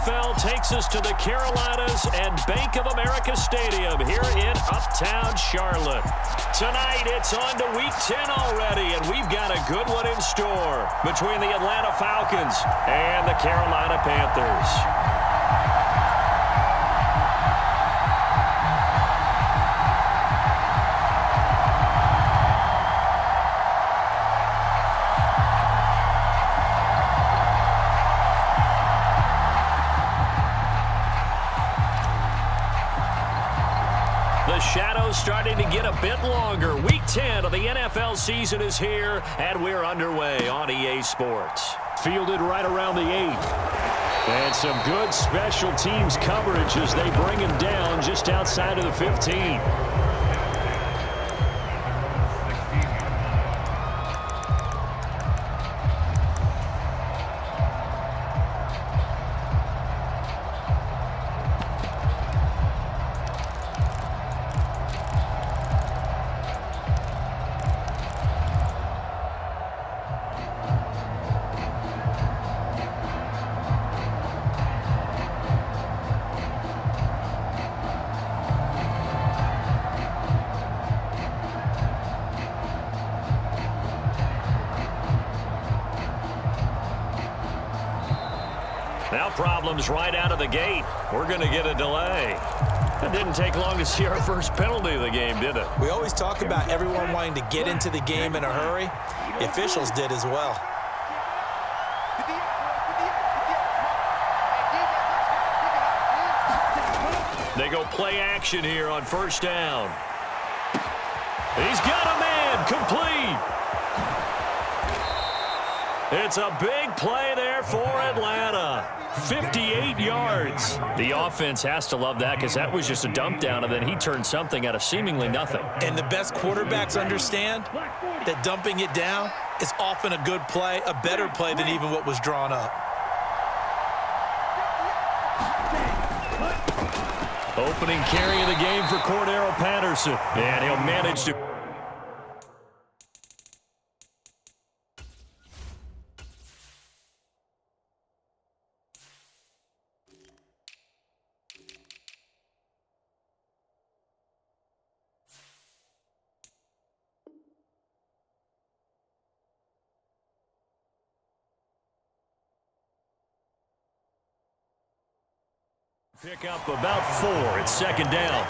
NFL takes us to the Carolinas and Bank of America Stadium here in Uptown Charlotte. Tonight, it's on to Week 10 already, and we've got a good one in store between the Atlanta Falcons and the Carolina Panthers. The shadow's starting to get a bit longer. Week 10 of the NFL season is here, and we're underway on EA Sports. Fielded right around the 8. And some good special teams coverage as they bring him down just outside of the 15. Now problems right out of the gate. We're going to get a delay. It didn't take long to see our first penalty of the game, did it? We always talk about everyone wanting to get into the game in a hurry. The officials did as well. They go play action here on first down. He's got a man, complete. It's a big play there for Atlanta. 58 yards. The offense has to love that because that was just a dump down, and then he turned something out of seemingly nothing. And the best quarterbacks understand that dumping it down is often a good play, a better play than even what was drawn up. Opening carry of the game for Cordero Patterson, and he'll manage to... pick up about 4. It's second down.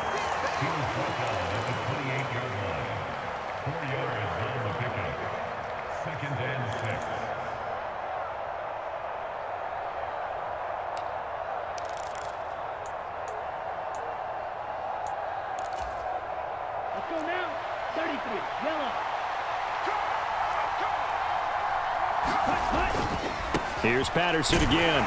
4 yards on the pickup. Second and 6. Let's go now. 33. Yellow. Here's Patterson again.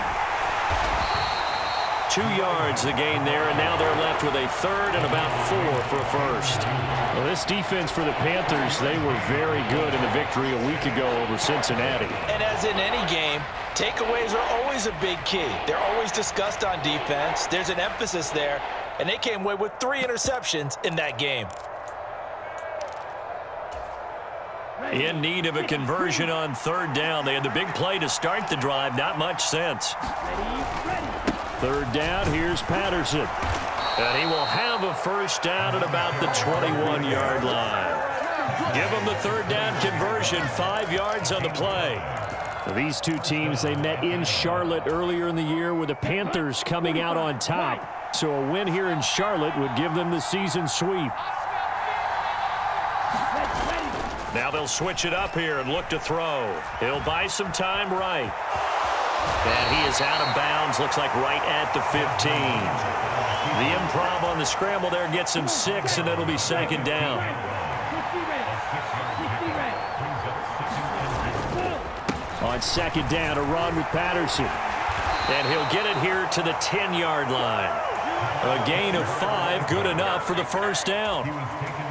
2 yards the gain there, and now they're left with a third and about 4 for a first. Well, this defense for the Panthers, they were very good in the victory a week ago over Cincinnati. And as in any game, takeaways are always a big key. They're always discussed on defense. There's an emphasis there, and they came away with 3 interceptions in that game. In need of a conversion on third down. They had the big play to start the drive. Not much sense. Third down, here's Patterson. And he will have a first down at about the 21-yard line. Give him the third down conversion, 5 yards on the play. Now, these two teams, they met in Charlotte earlier in the year with the Panthers coming out on top. So a win here in Charlotte would give them the season sweep. Now they'll switch it up here and look to throw. He'll buy some time right. And he is out of bounds, looks like right at the 15. The improv on the scramble there gets him 6, and it'll be second down. On second down, a run with Patterson. And he'll get it here to the 10-yard line. A gain of 5, good enough for the first down.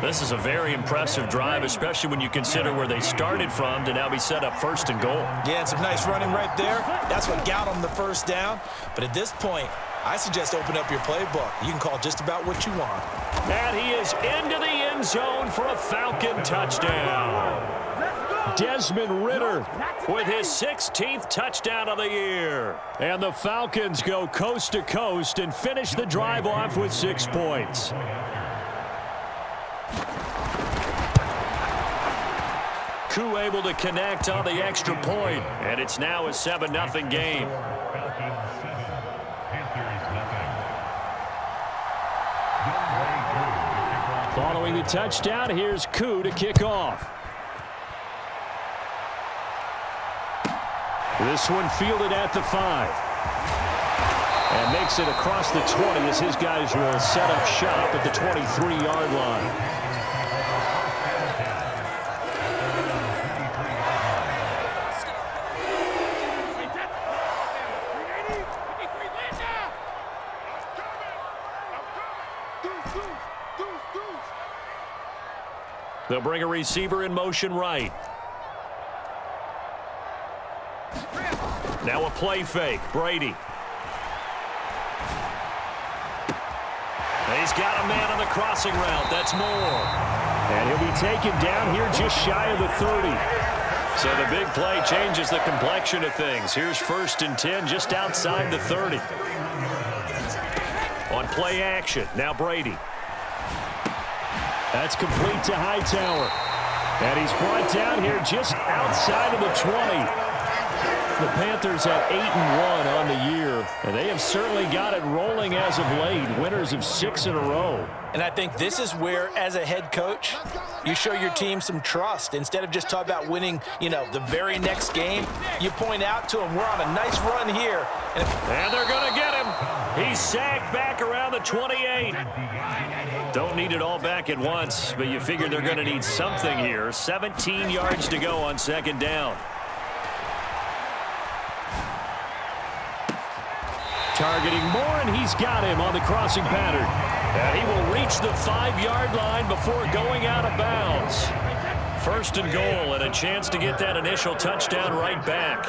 This is a very impressive drive, especially when you consider where they started from to now be set up first and goal. Yeah, and some nice running right there. That's what got them the first down. But at this point, I suggest open up your playbook. You can call just about what you want. And he is into the end zone for a Falcon touchdown. Let's go! Desmond Ridder with his 16th touchdown of the year. And the Falcons go coast to coast and finish the drive off with 6 points. Koo able to connect on the extra point, and it's now a 7-0 game. Following the touchdown, here's Koo to kick off. This one fielded at the 5. And makes it across the 20 as his guys will set up shop at the 23-yard line. They'll bring a receiver in motion right. Now a play fake. Brady. He's got a man on the crossing route. That's Moore. And he'll be taken down here just shy of the 30. So the big play changes the complexion of things. Here's 1st and 10 just outside the 30. On play action. Now Brady. That's complete to Hightower. And he's brought down here just outside of the 20. The Panthers have 8-1 on the year, and they have certainly got it rolling as of late, winners of 6 in a row. And I think this is where, as a head coach, you show your team some trust. Instead of just talking about winning, the very next game, you point out to them, we're on a nice run here. And they're going to get him. He's sacked back around the 28. Don't need it all back at once, but you figure they're going to need something here. 17 yards to go on 2nd down. Targeting Moore, and he's got him on the crossing pattern. And he will reach the 5-yard line before going out of bounds. 1st and goal, and a chance to get that initial touchdown right back.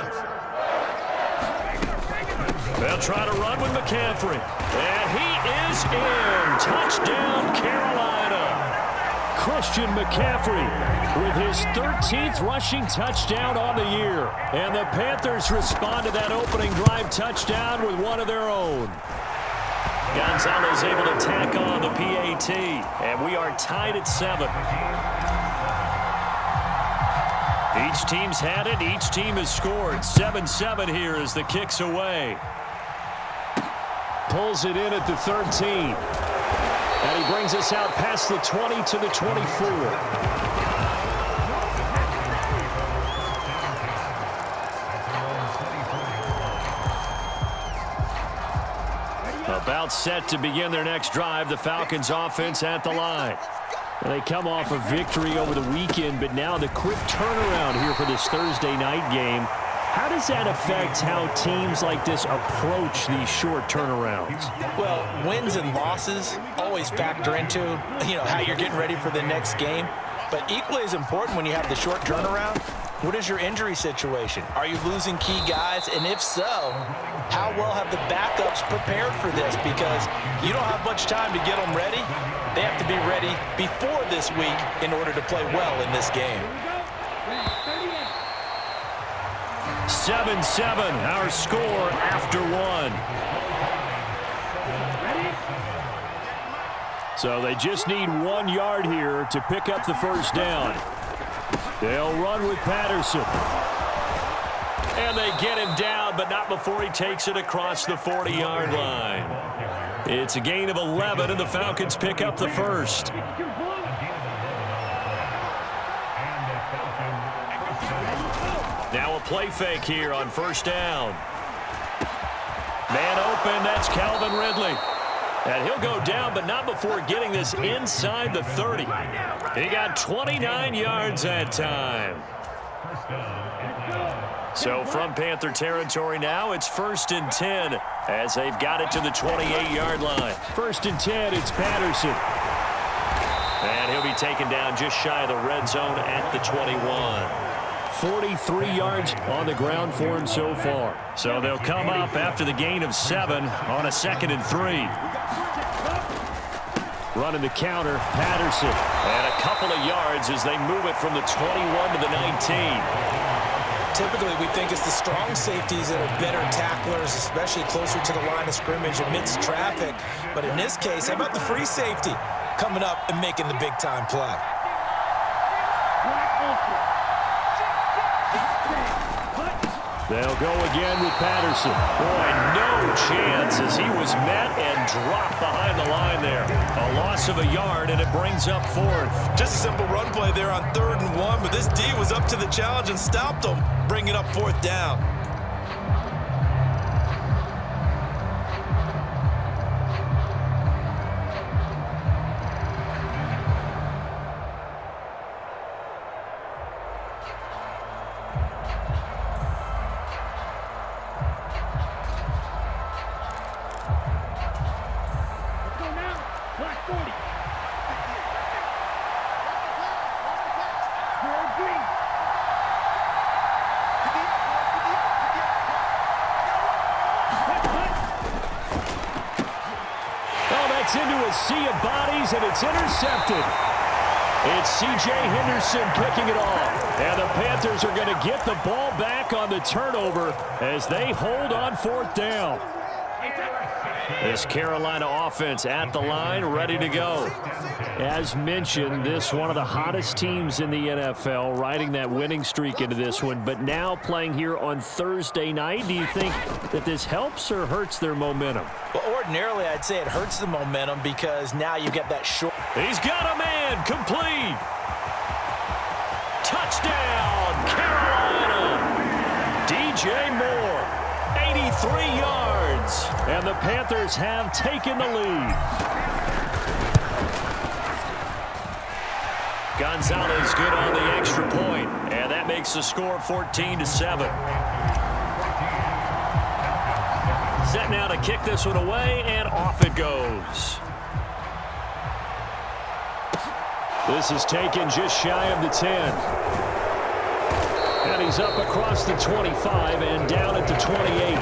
They'll try to run with McCaffrey. And he is in. Touchdown, Carolina. Christian McCaffrey with his 13th rushing touchdown on the year. And the Panthers respond to that opening drive touchdown with one of their own. Gonzalez able to tack on the PAT. And we are tied at 7. Each team's had it. Each team has scored. 7-7 here as the kick's away. Pulls it in at the 13. And he brings us out past the 20 to the 24. About set to begin their next drive, the Falcons offense at the line. And they come off a victory over the weekend, but now the quick turnaround here for this Thursday night game. How does that affect how teams like this approach these short turnarounds? Well, wins and losses always factor into, how you're getting ready for the next game. But equally as important when you have the short turnaround, what is your injury situation? Are you losing key guys? And if so, how well have the backups prepared for this? Because you don't have much time to get them ready. They have to be ready before this week in order to play well in this game. 7-7, our score after 1. So they just need 1 yard here to pick up the 1st down. They'll run with Patterson. And they get him down, but not before he takes it across the 40-yard line. It's a gain of 11, and the Falcons pick up the 1st. Now a play fake here on 1st down. Man open, that's Calvin Ridley. And he'll go down, but not before getting this inside the 30. He got 29 yards that time. So from Panther territory now, it's 1st and 10 as they've got it to the 28-yard line. 1st and 10, it's Patterson. And he'll be taken down just shy of the red zone at the 21. 43 yards on the ground for him so far. So they'll come up after the gain of 7 on a 2nd and 3. Running the counter, Patterson. And a couple of yards as they move it from the 21 to the 19. Typically, we think it's the strong safeties that are better tacklers, especially closer to the line of scrimmage amidst traffic. But in this case, how about the free safety coming up and making the big-time play? They'll go again with Patterson. Boy, no chance as he was met and dropped behind the line there. A loss of a yard, and it brings up fourth. Just a simple run play there on 3rd and 1, but this D was up to the challenge and stopped them, bringing up 4th down. Into a sea of bodies, and it's intercepted. It's C.J. Henderson picking it off. And the Panthers are going to get the ball back on the turnover as they hold on 4th down. This Carolina offense at the line, ready to go. As mentioned, this one of the hottest teams in the NFL, riding that winning streak into this one, but now playing here on Thursday night. Do you think that this helps or hurts their momentum? Well, ordinarily, I'd say it hurts the momentum because now you get that short. He's got a man, complete. Touchdown, Carolina. DJ Moore, 83 yards. And the Panthers have taken the lead. Gonzalez good on the extra point, and that makes the score 14-7. Set now to kick this one away, and off it goes. This is taken just shy of the 10. And he's up across the 25 and down at the 28.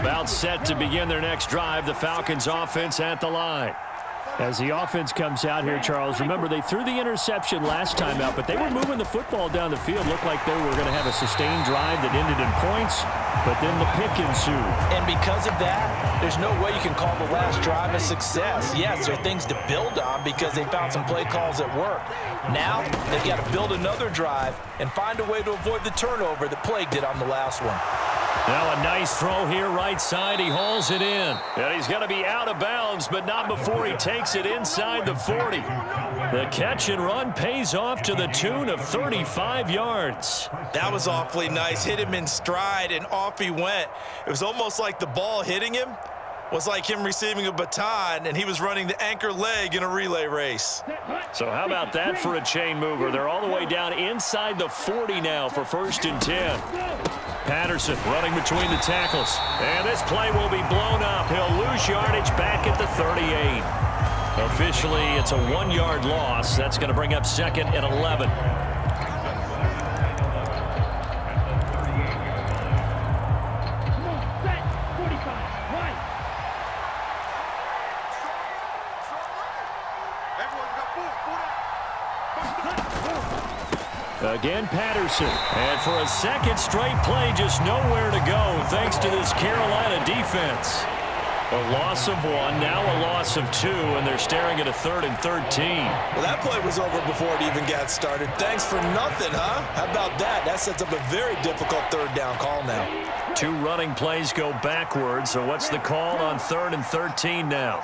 About set to begin their next drive, the Falcons offense at the line. As the offense comes out here, Charles, remember they threw the interception last time out, but they were moving the football down the field. Looked like they were going to have a sustained drive that ended in points, but then the pick ensued. And because of that, there's no way you can call the last drive a success. Yes, there are things to build on because they found some play calls that work. Now, they've got to build another drive and find a way to avoid the turnover that plagued it on the last one. Now a nice throw here right side. He hauls it in. And he's going to be out of bounds, but not before he takes it inside the 40. The catch and run pays off to the tune of 35 yards. That was awfully nice. Hit him in stride, and off he went. It was almost like the ball hitting him was like him receiving a baton, and he was running the anchor leg in a relay race. So how about that for a chain mover? They're all the way down inside the 40 now for 1st and 10. Patterson running between the tackles. And this play will be blown up. He'll lose yardage back at the 38. Officially, it's a 1-yard loss. That's going to bring up 2nd and 11. Again, Patterson. And for a second straight play, just nowhere to go thanks to this Carolina defense. A loss of 1, now a loss of 2, and they're staring at a 3rd and 13. Well, that play was over before it even got started. Thanks for nothing, huh? How about that? That sets up a very difficult 3rd down call now. 2 running plays go backwards, so what's the call on 3rd and 13 now?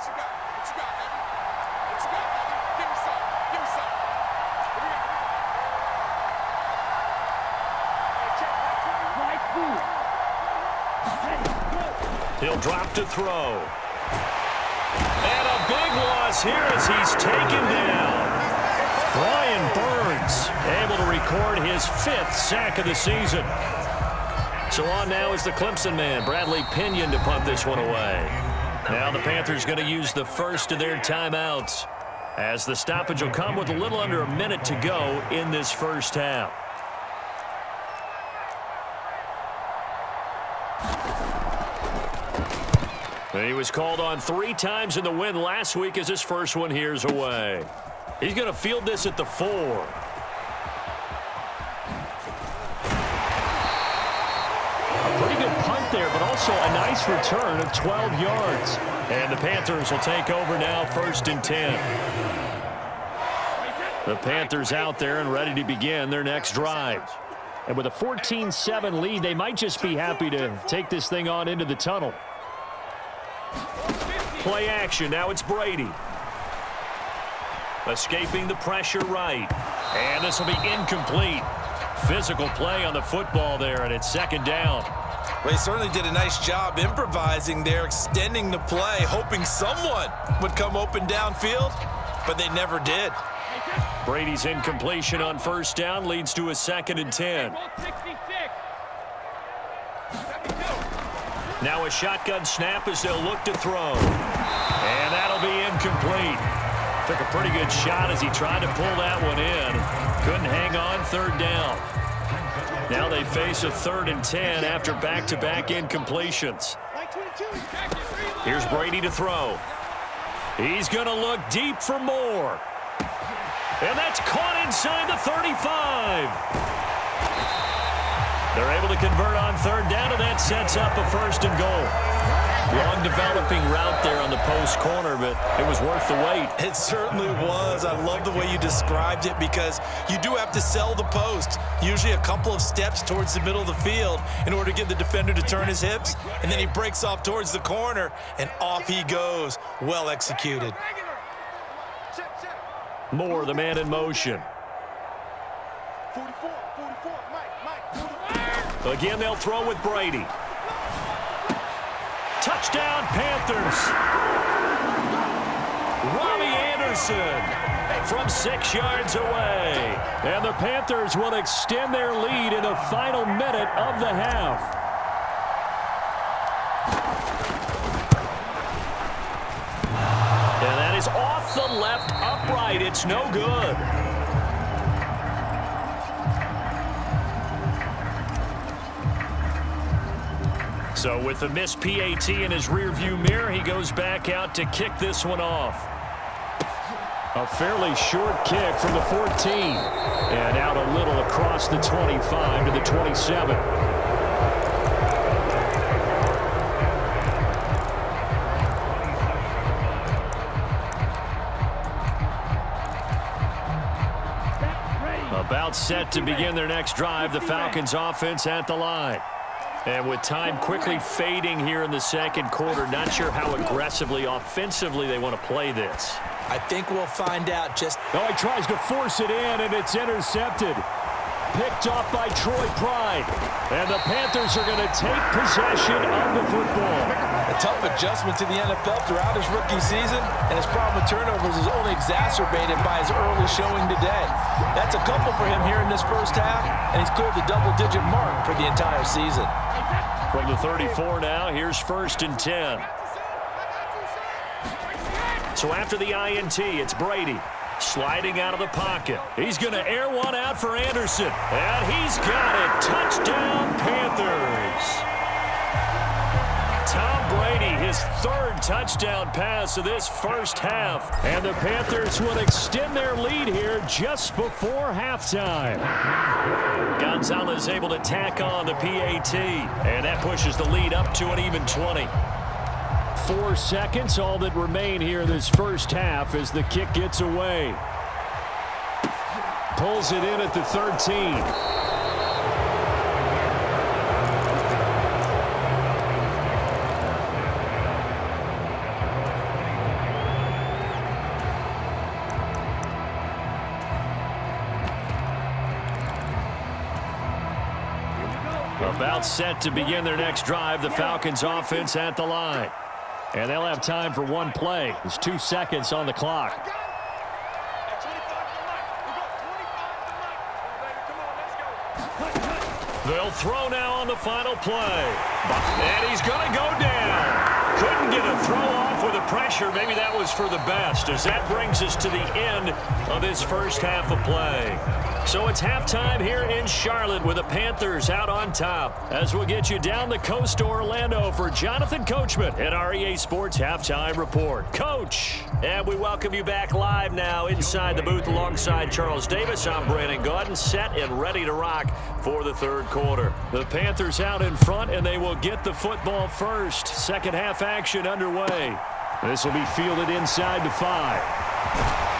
He'll drop to throw. And a big loss here as he's taken down. Brian Burns able to record his 5th sack of the season. So on now is the Clemson man, Bradley Pinion, to punt this one away. Now the Panthers going to use the first of their timeouts as the stoppage will come with a little under a minute to go in this first half. He was called on 3 times in the win last week as his first one here's away. He's going to field this at the 4. A pretty good punt there, but also a nice return of 12 yards. And the Panthers will take over now, 1st and 10. The Panthers out there and ready to begin their next drive. And with a 14-7 lead, they might just be happy to take this thing on into the tunnel. Play action. Now it's Brady. Escaping the pressure right. And this will be incomplete. Physical play on the football there, and it's 2nd down. Well, he certainly did a nice job improvising there, extending the play, hoping someone would come open downfield, but they never did. Brady's incompletion on 1st down leads to a 2nd and 10. Now a shotgun snap as they'll look to throw. And that'll be incomplete. Took a pretty good shot as he tried to pull that one in. Couldn't hang on, 3rd down. Now they face a 3rd and 10 after back-to-back incompletions. Here's Brady to throw. He's going to look deep for more. And that's caught inside the 35. They're able to convert on 3rd down, and that sets up a 1st and goal. Long developing route there on the post corner, but it was worth the wait. It certainly was. I love the way you described it because you do have to sell the post. Usually a couple of steps towards the middle of the field in order to get the defender to turn his hips, and then he breaks off towards the corner, and off he goes. Well executed. Moore, the man in motion. Again, they'll throw with Brady. Touchdown, Panthers. Robbie Anderson from 6 yards away. And the Panthers will extend their lead in the final minute of the half. And that is off the left upright. It's no good. So with the missed PAT in his rearview mirror, he goes back out to kick this one off. A fairly short kick from the 14. And out a little across the 25 to the 27. About set to begin their next drive, the Falcons offense at the line. And with time quickly fading here in the 2nd quarter, not sure how aggressively, offensively they want to play this. I think we'll find out just... Oh, he tries to force it in, and it's intercepted. Picked off by Troy Pride. And the Panthers are going to take possession of the football. A tough adjustment to the NFL throughout his rookie season, and his problem with turnovers is only exacerbated by his early showing today. That's a couple for him here in this 1st half, and he's cleared the double-digit mark for the entire season. From the 34 now, here's 1st and 10. So after the INT, it's Brady. Sliding out of the pocket. He's going to air one out for Anderson. And he's got it. Touchdown, Panthers. Tom Brady, his 3rd touchdown pass of this 1st half. And the Panthers will extend their lead here just before halftime. Gonzalez able to tack on the PAT. And that pushes the lead up to an even 20. 4 seconds, all that remain here this 1st half as the kick gets away. Pulls it in at the 13. About set to begin their next drive, the Falcons offense at the line. And they'll have time for one play. There's 2 seconds on the clock. They'll throw now on the final play. And he's going to go down. Couldn't get a throw off with the pressure. Maybe that was for the best, as that brings us to the end of this 1st half of play. So it's halftime here in Charlotte with the Panthers out on top. As we'll get you down the coast to Orlando for Jonathan Coachman at our EA Sports Halftime Report. Coach, and we welcome you back live now inside the booth alongside Charles Davis. I'm Brandon Gaudin, set and ready to rock for the third quarter. The Panthers out in front, and they will get the football first. Second half action underway. This will be fielded inside the 5.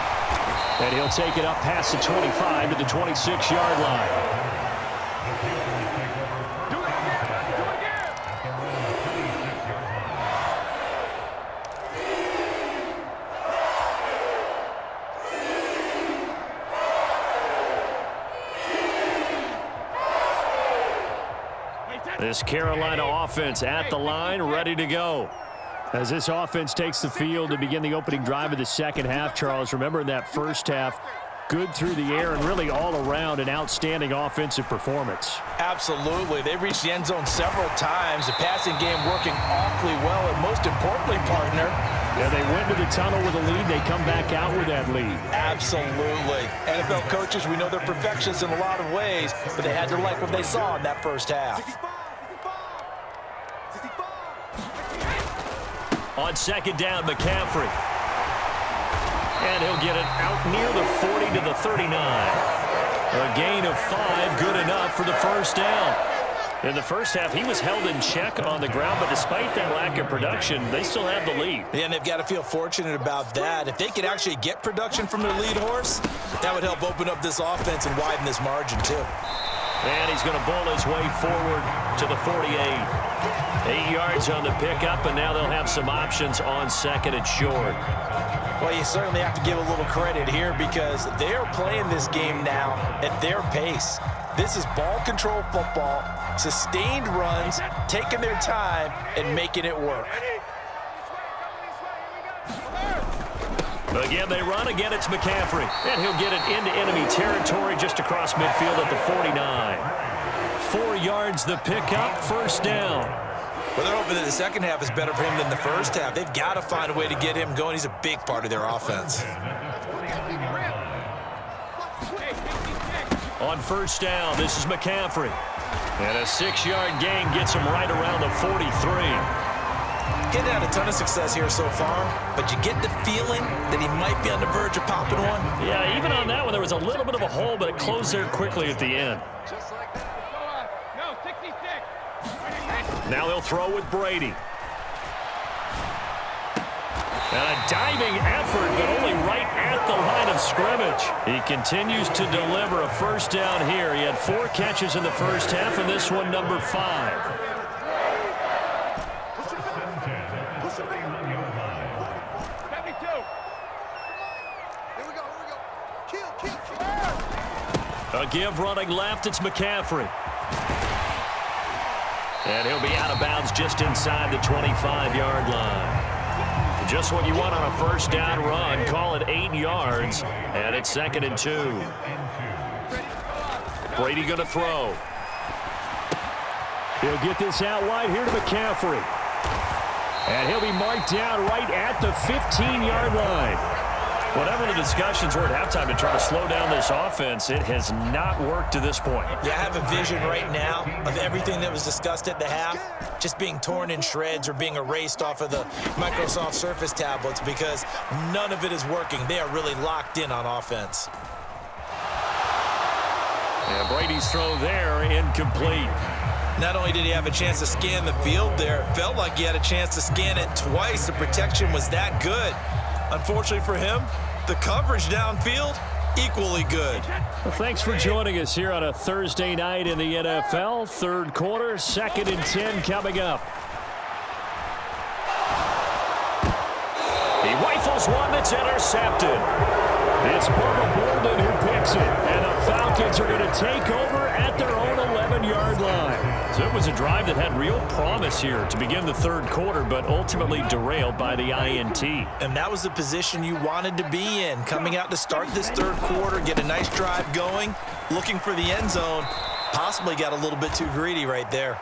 And he'll take it up past the 25 to the 26-yard line. This Carolina offense at the line, ready to go. As this offense takes the field to begin the opening drive of the second half, Charles, remember in that first half, good through the air and really all around an outstanding offensive performance. Absolutely. They reached the end zone several times. The passing game working awfully well, and most importantly, partner, yeah, they went to the tunnel with a lead. They come back out with that lead. Absolutely. NFL coaches, we know they're perfectionists in a lot of ways, but they had to like what they saw in that first half. On second down, McCaffrey. And he'll get it out near the 40 to the 39. A gain of 5, good enough for the first down. In the first half, he was held in check on the ground, but despite that lack of production, they still have the lead. Yeah, and they've got to feel fortunate about that. If they could actually get production from their lead horse, that would help open up this offense and widen this margin, too. And he's going to bowl his way forward to the 48. 8 yards on the pickup, and now they'll have some options on second and short. Well, you certainly have to give a little credit here because they are playing this game now at their pace. This is ball control football, sustained runs, taking their time, and making it work. Again, they run. Again, it's McCaffrey. And he'll get it into enemy territory just across midfield at the 49. 4 yards the pickup, first down. Well, they're hoping that the second half is better for him than the first half. They've got to find a way to get him going. He's a big part of their offense. On first down, this is McCaffrey. And a 6-yard gain gets him right around the 43. Getting had a ton of success here so far, but you get the feeling that he might be on the verge of popping one. Yeah, even on that one, there was a little bit of a hole, but it closed there quickly at the end. Now they'll throw with Brady. And a diving effort, but only right at the line of scrimmage. He continues to deliver a first down here. He had 4 catches in the first half, and this one number 5. A give running left, it's McCaffrey. And he'll be out of bounds just inside the 25-yard line. Just what you want on a first down run. Call it 8 yards, and it's second and 2. Brady going to throw. He'll get this out wide here to McCaffrey. And he'll be marked down right at the 15-yard line. Whatever the discussions were at halftime to try to slow down this offense, it has not worked to this point. Yeah, I have a vision right now of everything that was discussed at the half just being torn in shreds or being erased off of the Microsoft Surface tablets because none of it is working. They are really locked in on offense. And Brady's throw there, incomplete. Not only did he have a chance to scan the field there, it felt like he had a chance to scan it twice. The protection was that good. Unfortunately for him, the coverage downfield, equally good. Well, thanks for joining us here on a Thursday night in the NFL. Third quarter, second and 10 coming up. He rifles one that's intercepted. It's Bubba Bolden who picks it, and the Falcons are going to take over at their own 11-yard line. So it was a drive that had real promise here to begin the third quarter, but ultimately derailed by the INT. And that was the position you wanted to be in, coming out to start this third quarter, get a nice drive going, looking for the end zone, Possibly got a little bit too greedy right there.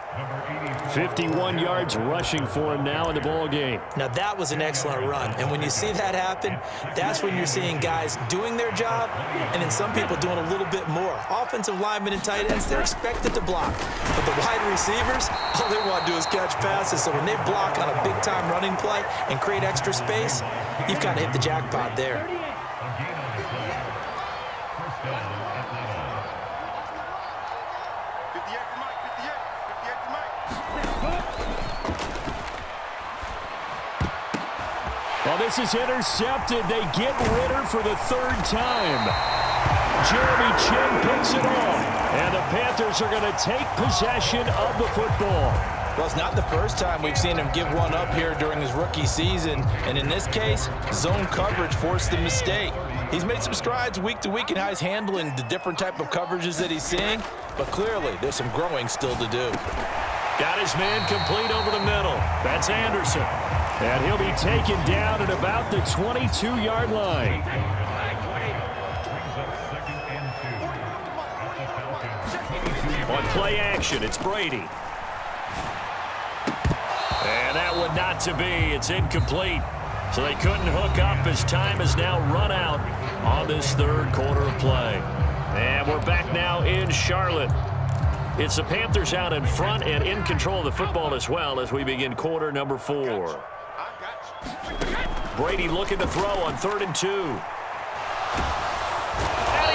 51 yards rushing for him now in the ball game. Now that was an excellent run, and when you see that happen, that's when you're seeing guys doing their job and then some people doing a little bit more. Offensive linemen and tight ends, they're expected to block, but the wide receivers, all they want to do is catch passes. So when they block on a big-time running play and create extra space, you've got to hit the jackpot there. Well, this is intercepted. They get Ritter for the third time. Jeremy Chin picks it off. And the Panthers are going to take possession of the football. Well, it's not the first time we've seen him give one up here during his rookie season. And in this case, zone coverage forced the mistake. He's made some strides week to week in how he's handling the different type of coverages that he's seeing. But clearly, there's some growing still to do. Got his man complete over the middle. That's Anderson. And he'll be taken down at about the 22-yard line. On play action, it's Brady. And that one not to be. It's incomplete. So they couldn't hook up as time has now run out on this third quarter of play. And we're back now in Charlotte. It's the Panthers out in front and in control of the football as well as we begin quarter number 4. Brady looking to throw on 3rd and 2. And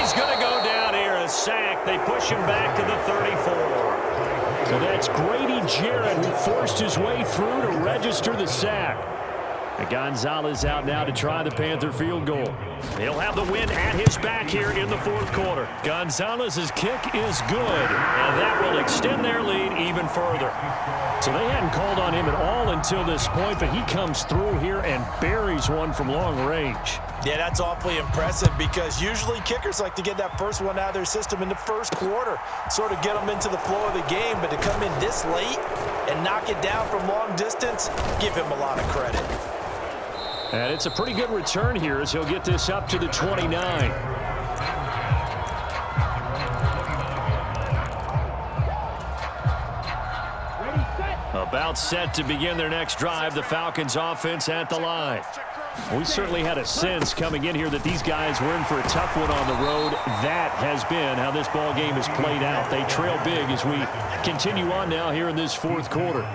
he's going to go down here, a sack. They push him back to the 34. So that's Grady Jarrett who forced his way through to register the sack. And Gonzalez out now to try the Panther field goal. He'll have the win at his back here in the 4th quarter. Gonzalez's kick is good. And that will extend their lead even further. So they hadn't called on him at all until this point, but he comes through here and buries one from long range. Yeah, that's awfully impressive because usually kickers like to get that first one out of their system in the first quarter, sort of get them into the flow of the game, but to come in this late and knock it down from long distance, give him a lot of credit. And it's a pretty good return here as he'll get this up to the 29. About set to begin their next drive, the Falcons offense at the line. We certainly had a sense coming in here that these guys were in for a tough one on the road. That has been how this ball game has played out. They trail big as we continue on now here in this 4th quarter.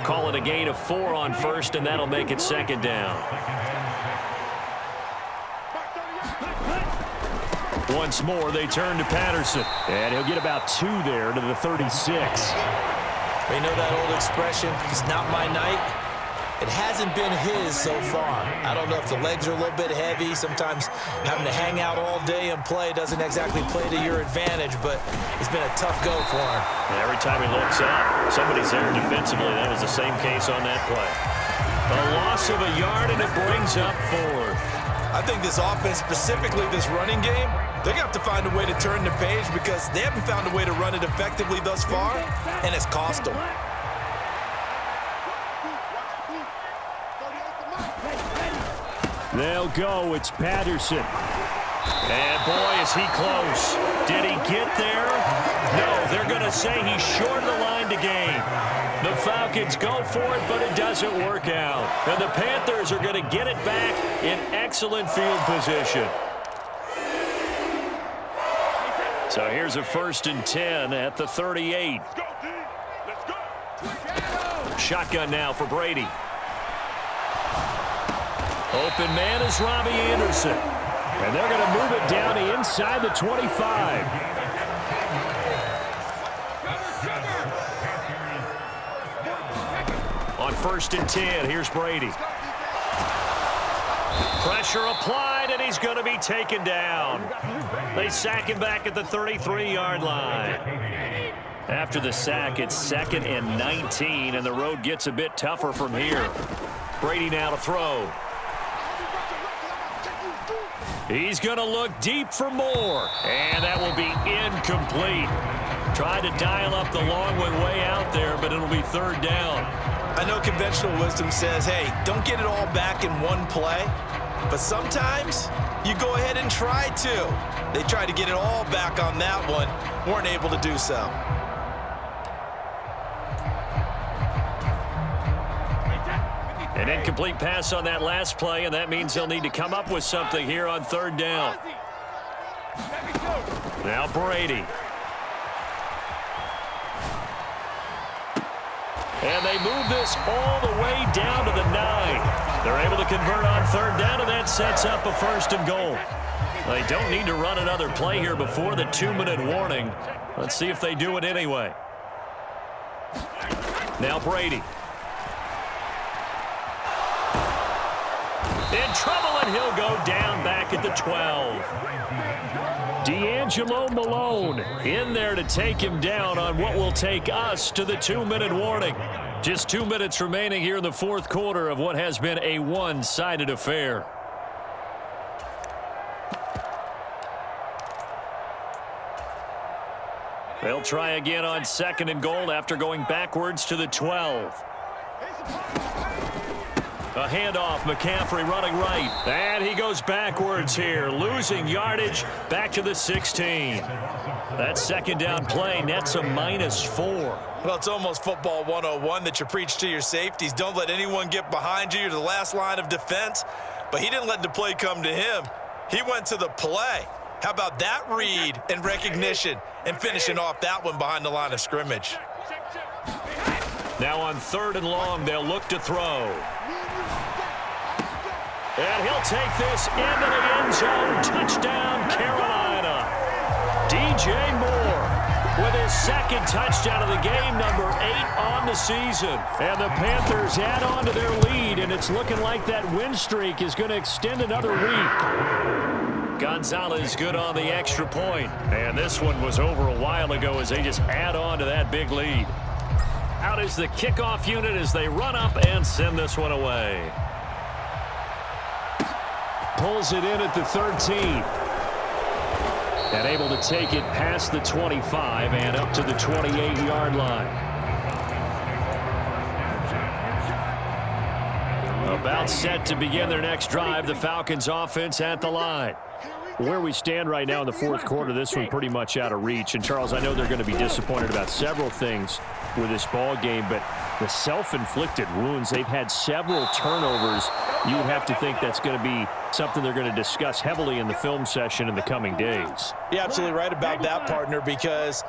Call it a gain of 4 on 1st, and that'll make it 2nd down. Once more, they turn to Patterson. And he'll get about 2 there to the 36. You know that old expression, it's not my night? It hasn't been his so far. I don't know if the legs are a little bit heavy. Sometimes having to hang out all day and play doesn't exactly play to your advantage, but it's been a tough go for him. And every time he looks up, somebody's there defensively. That was the same case on that play. A loss of a yard, and it brings up 4th. I think this offense, specifically this running game, they're going to have to find a way to turn the page because they haven't found a way to run it effectively thus far, and it's cost them. They'll go. It's Patterson. And boy, is he close. Did he get there? No, they're going to say he's short of the line to gain. The Falcons go for it, but it doesn't work out. And the Panthers are going to get it back in excellent field position. So here's a 1st and 10 at the 38. Shotgun now for Brady. Open man is Robbie Anderson. And they're going to move it down to inside the 25. On 1st and 10, here's Brady. Pressure applied, and he's going to be taken down. They sack him back at the 33-yard line. After the sack, it's 2nd and 19, and the road gets a bit tougher from here. Brady now to throw. He's going to look deep for more, and that will be incomplete. Tried to dial up the long one way out there, but it'll be 3rd down. I know conventional wisdom says, hey, don't get it all back in one play, but sometimes you go ahead and try to. They tried to get it all back on that one, weren't able to do so. An incomplete pass on that last play, and that means they'll need to come up with something here on third down. Now Brady. And they move this all the way down to the 9. They're able to convert on third down, and that sets up a 1st and goal. They don't need to run another play here before the 2-minute warning. Let's see if they do it anyway. Now Brady. In trouble, and he'll go down back at the 12. D'Angelo Malone in there to take him down on what will take us to the 2-minute warning. Just 2 minutes remaining here in the fourth quarter of what has been a one-sided affair. They'll try again on 2nd and goal after going backwards to the 12. A handoff, McCaffrey running right. And he goes backwards here, losing yardage back to the 16. That 2nd down play nets a -4. Well, it's almost football 101 that you preach to your safeties. Don't let anyone get behind you. You're the last line of defense. But he didn't let the play come to him. He went to the play. How about that read and recognition and finishing off that one behind the line of scrimmage? Now on 3rd and long, they'll look to throw. And he'll take this into the end zone. Touchdown, Carolina. DJ Moore with his 2nd touchdown of the game, number 8 on the season. And the Panthers add on to their lead, and it's looking like that win streak is going to extend another week. Gonzalez good on the extra point. And this one was over a while ago as they just add on to that big lead. Out is the kickoff unit as they run up and send this one away. Pulls it in at the 13. And able to take it past the 25 and up to the 28-yard line. About set to begin their next drive. The Falcons offense at the line. Where we stand right now in the fourth quarter, this one pretty much out of reach. And, Charles, I know they're going to be disappointed about several things with this ball game, but the self-inflicted wounds, they've had several turnovers. You would have to think that's going to be something they're going to discuss heavily in the film session in the coming days. You're absolutely right about that, partner, because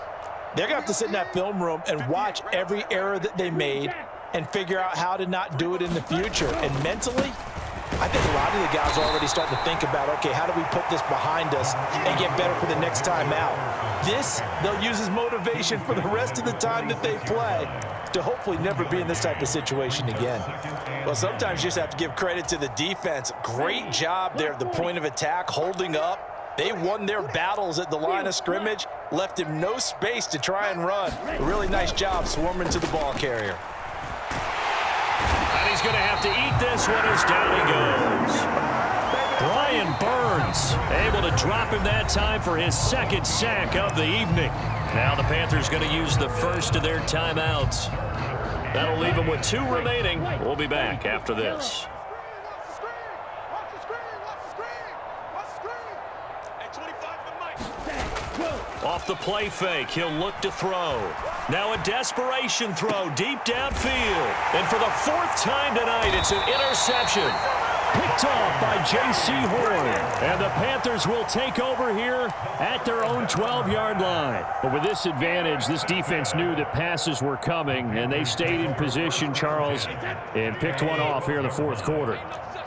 they're going to have to sit in that film room and watch every error that they made and figure out how to not do it in the future. And mentally, I think a lot of the guys are already starting to think about, okay, how do we put this behind us and get better for the next time out? This, they'll use as motivation for the rest of the time that they play to hopefully never be in this type of situation again. Well, sometimes you just have to give credit to the defense. Great job there at the point of attack, holding up. They won their battles at the line of scrimmage, left him no space to try and run. A really nice job swarming to the ball carrier. And he's going to have to eat this one as down he goes. Brian Burns able to drop him that time for his 2nd sack of the evening. Now the Panthers going to use the first of their timeouts. That'll leave them with 2 remaining. We'll be back after this. Off the play fake, he'll look to throw. Now a desperation throw deep downfield. And for the 4th time tonight, it's an interception. Picked off by J.C. Horn. And the Panthers will take over here at their own 12-yard line. But with this advantage, this defense knew that passes were coming, and they stayed in position, Charles, and picked one off here in the fourth quarter.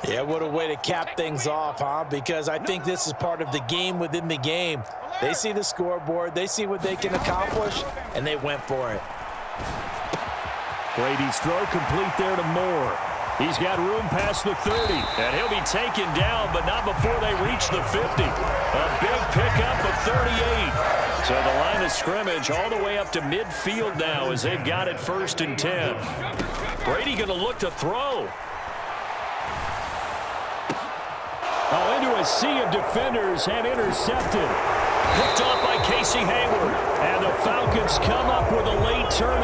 Yeah, what a way to cap things off, huh? Because I think this is part of the game within the game. They see the scoreboard, they see what they can accomplish, and they went for it. Brady's throw complete there to Moore. He's got room past the 30, and he'll be taken down, but not before they reach the 50. A big pickup of 38. So the line of scrimmage all the way up to midfield now as they've got it 1st and 10. Brady going to look to throw. Oh, into a sea of defenders and intercepted. Picked off by Casey Hayward. And the Falcons come up with a late turnover.